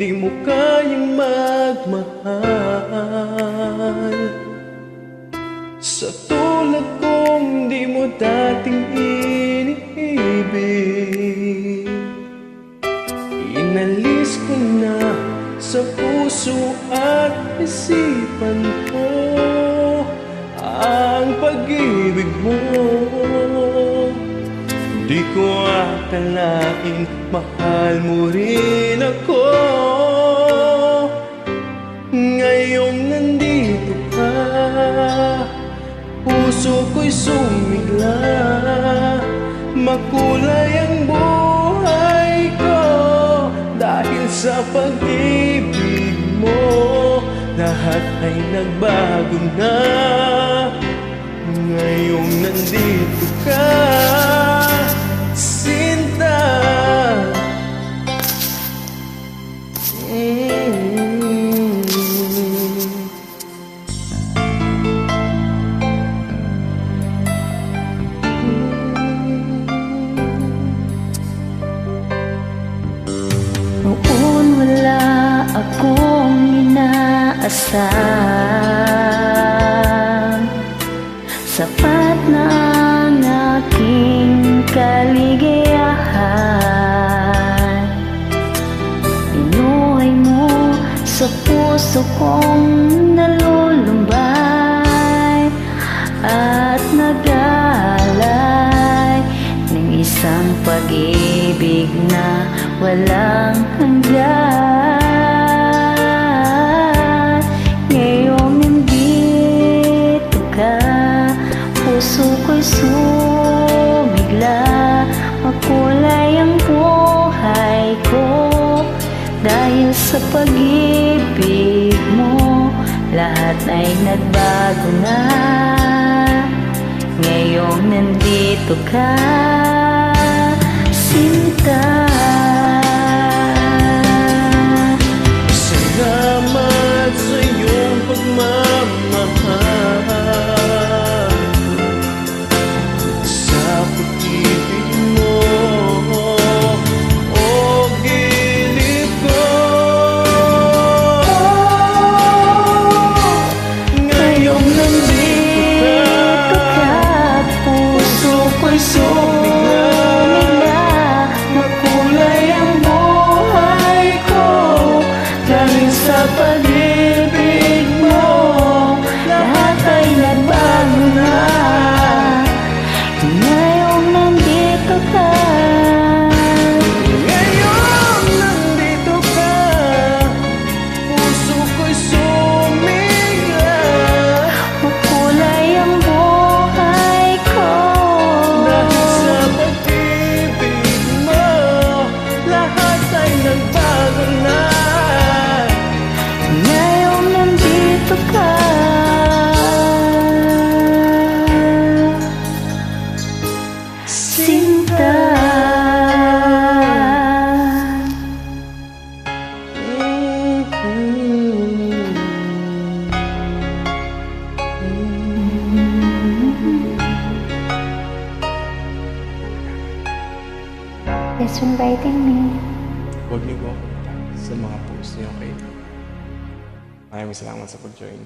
di mo kayang magmahal. Sa tulad kong di mo dating iniibig, inalis ko na sa puso at isipan ko ang pag-ibig mo. Di ko akalain mahal mo rin ako. Ngayong nandito ka, puso ko'y sumigla. Makulay ang buhay ko dahil sa pag-ibig mo. Lahat ay nagbago na ngayong nandito ka, Sinta. Noon wala akong inaasahan, sapat na ang aking kaligayahan. Binuhay mo sa puso kong nalulumbay at nag-aalay ng isang pag-ibig na walang hanggan. Ngayong nandito ka, puso ko'y sumigla. Makulay ang buhay ko dahil sa pag-ibig mo. Lahat ay nagbago na ngayong nandito ka, Sinta. Salamat sa iyong pagmamahal, sa pag-ibig mo, o gilid ko. Ngayong nandito ka, puso ko'y sumigla. Makulay ang buhay ko dahil sa pag-ibig mo. Lahat ay nagbago na Ngayong nandito ka, ngayong nandito ka, puso ko'y sumigla. makulay ang buhay ko Dahil sa pag-ibig mo, lahat ay nagbago na. ngayong nandito ka, Sinta. Thanks for inviting me. Huwag niyo po ako sa mga post niyo, okay? Maraming salamat sa pag-join.